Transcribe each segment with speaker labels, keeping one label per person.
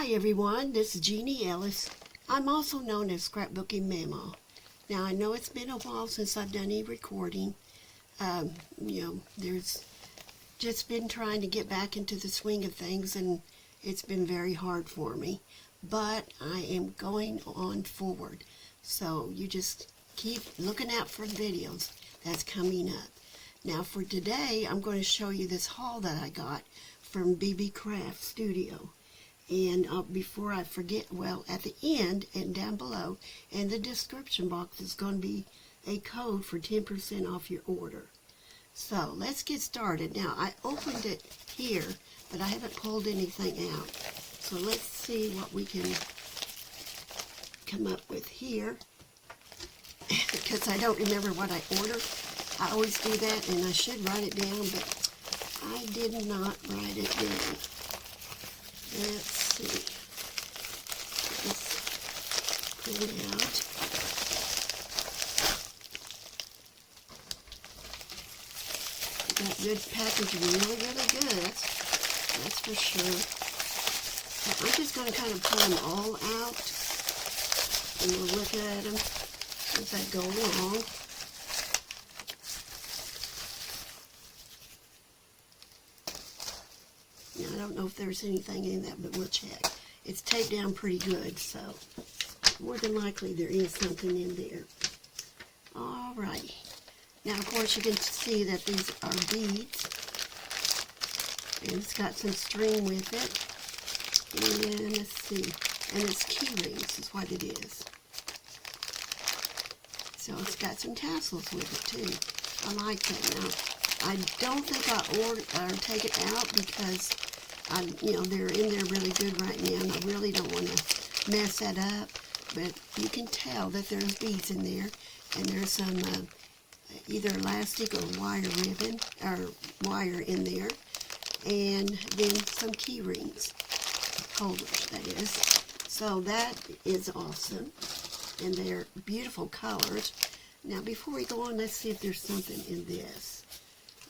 Speaker 1: Hi everyone, this is Jeannie Ellis. I'm also known as Scrapbooking Mama. Now I know it's been a while since I've done any recording. There's just been trying to get back into the swing of things, and it's been very hard for me. But I am going on forward. So you just keep looking out for videos that's coming up. Now for today, I'm going to show you this haul that I got from Beebeecraft Studio. And before I forget, well, at the end and down below in the description box is going to be a code for 10% off your order. So let's get started. Now I opened it here, but I haven't pulled anything out. So let's see what we can come up with here. Because I don't remember what I ordered. I always do that, and I should write it down, but I did not write it down. Let's see. Let's pull it out. That good packaging, really good. That's for sure. So I'm just going to kind of pull them all out, and we'll look at them as I go along. Now, I don't know if there's anything in that, but we'll check. It's taped down pretty good, so more than likely there is something in there. Alrighty. Now, of course, you can see that these are beads. And it's got some string with it. And let's see. And it's key rings is what it is. So it's got some tassels with it, too. I like that. Now, I don't think I order or take it out because they're in there really good right now, and I really don't want to mess that up. But you can tell that there's beads in there, and there's some either elastic or wire ribbon or wire in there, and then some key rings holders, that is. So that is awesome, and they're beautiful colors. Now, before we go on, let's see if there's something in this.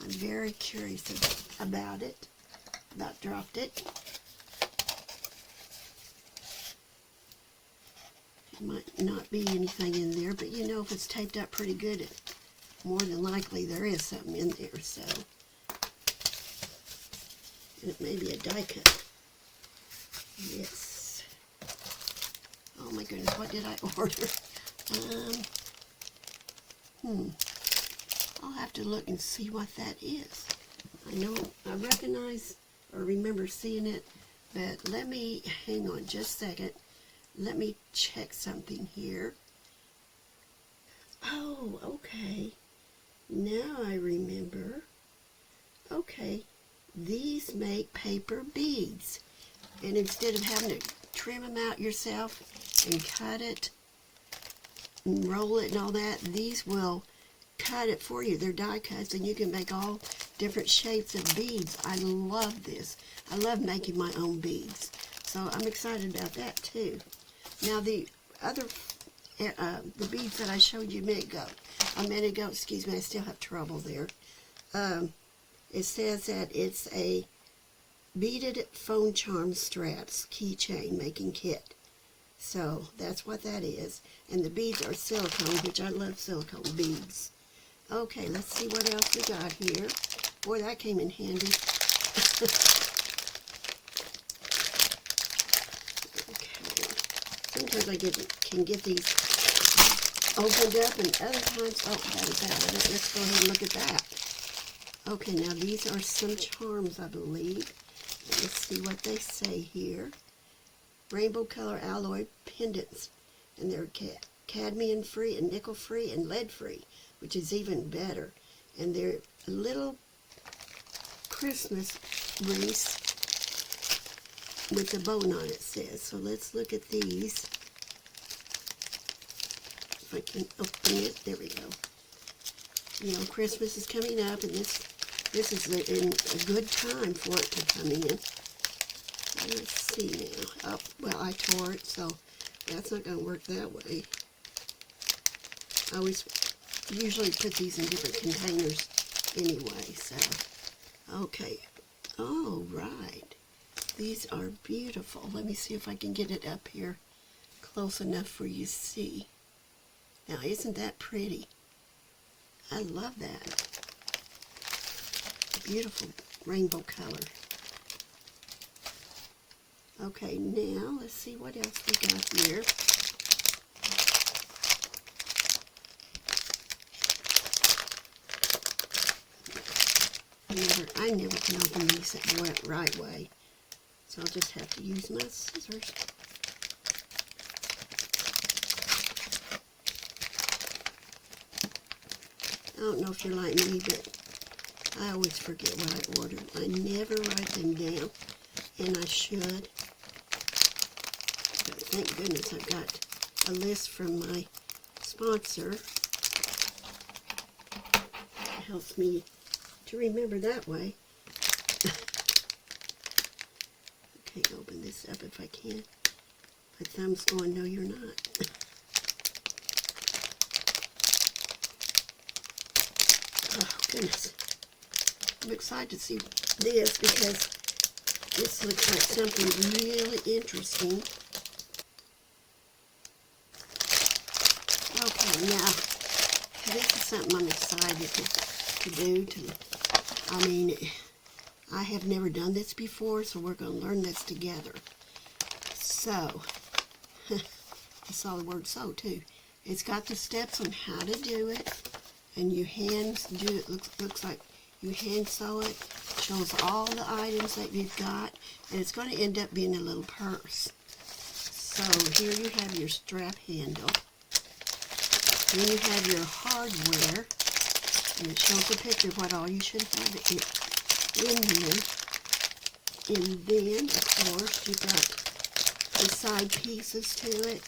Speaker 1: I'm very curious about it. About dropped it. It might not be anything in there, but you know, if it's taped up pretty good, more than likely there is something in there. So, and it may be a die cut. Yes. Oh my goodness, what did I order? I'll have to look and see what that is. I know I recognize or remember seeing it, but let me hang on just a second. Let me check something here. Oh, okay. Now I remember. Okay, these make paper beads, and instead of having to trim them out yourself and cut it and roll it and all that, these will cut it for you. They're die cuts, and you can make all different shapes of beads. I love this. I love making my own beads, so I'm excited about that too. Now the other the beads that I showed you a minute ago, excuse me, I still have trouble there. It says that it's a beaded phone charm straps keychain making kit. So that's what that is, and the beads are silicone, which I love silicone beads. Okay, let's see what else we got here. Boy, that came in handy. Okay. Sometimes I can get these opened up, and other times, oh, that is out of it. Let's go ahead and look at that. Okay, now these are some charms, I believe. Let's see what they say here. Rainbow color alloy pendants, and they're cadmium free and nickel free and lead free, which is even better. And they're a little Christmas wreaths with a bow on it, says. So let's look at these. If I can open it, there we go. You know, Christmas is coming up, and this is a good time for it to come in. Let's see now. Oh, well, I tore it, so that's not going to work that way. I always usually put these in different containers anyway, so. Okay. All right. These are beautiful. Let me see if I can get it up here close enough for you to see. Now, isn't that pretty? I love that. Beautiful rainbow color. Okay, now let's see what else we got here. I never can open these the right way, so I'll just have to use my scissors. I don't know if you're like me, but I always forget what I ordered. I never write them down, and I should. But thank goodness I've got a list from my sponsor. It helps me to remember that way. Okay, open this up if I can. My thumb's going, no you're not. Oh goodness. I'm excited to see this because this looks like something really interesting. Okay, now this is something I'm excited to do. I mean, I have never done this before, so we're going to learn this together. So, I saw the word "so" too. It's got the steps on how to do it, and you hand do it. Looks like you hand sew it. Shows all the items that you've got, and it's going to end up being a little purse. So here you have your strap handle. Then you have your hardware, and it shows a picture of what all you should have in here. And then, of course, you've got the side pieces to it.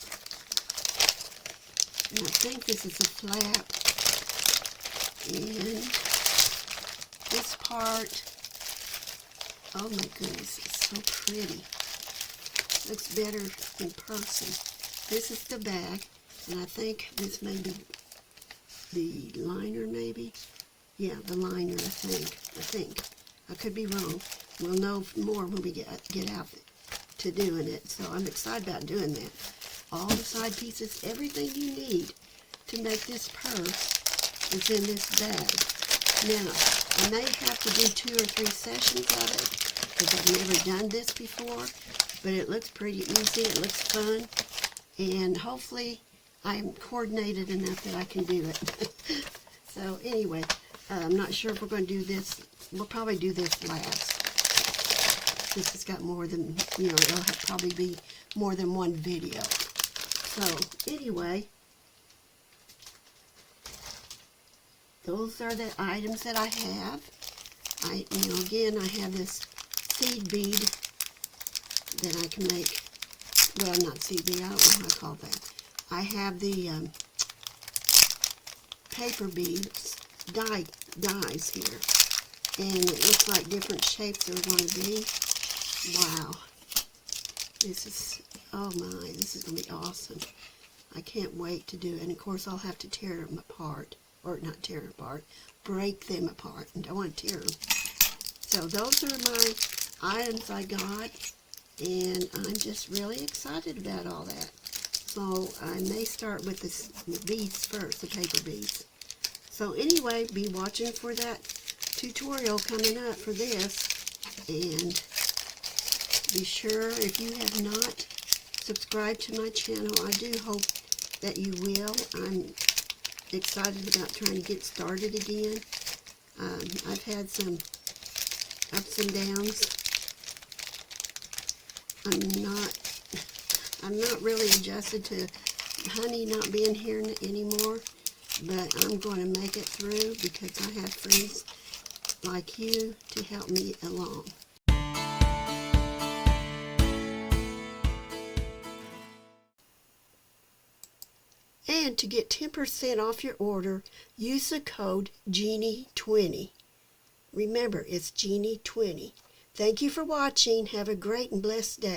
Speaker 1: And I think this is a flap. And this part, oh my goodness, it's so pretty. Looks better in person. This is the bag, and I think this may be the liner, maybe? Yeah, the liner, I think. I could be wrong. We'll know more when we get out to doing it. So I'm excited about doing that. All the side pieces, everything you need to make this purse is in this bag. Now, I may have to do 2 or 3 sessions of it because I've never done this before, but it looks pretty easy. It looks fun, and hopefully I'm coordinated enough that I can do it. So anyway, I'm not sure if we're going to do this. We'll probably do this last. This has got more than, it'll probably be more than one video. So anyway, those are the items that I have. Again, I have this seed bead that I can make. Well, not seed bead, I don't know how to call that. I have the paper beads, dies here. And it looks like different shapes they're going to be. Wow. This is, oh my, this is going to be awesome. I can't wait to do it. And of course, I'll have to tear them apart. Or not tear them apart, break them apart. And I don't want to tear them. So those are my items I got. And I'm just really excited about all that. So I may start with the beads first, the paper beads. So anyway, be watching for that tutorial coming up for this. And be sure, if you have not subscribed to my channel, I do hope that you will. I'm excited about trying to get started again. I've had some ups and downs. I'm not really adjusted to honey not being here anymore, but I'm going to make it through because I have friends like you to help me along. And to get 10% off your order, use the code Jeannie20. Remember, it's Jeannie20. Thank you for watching. Have a great and blessed day.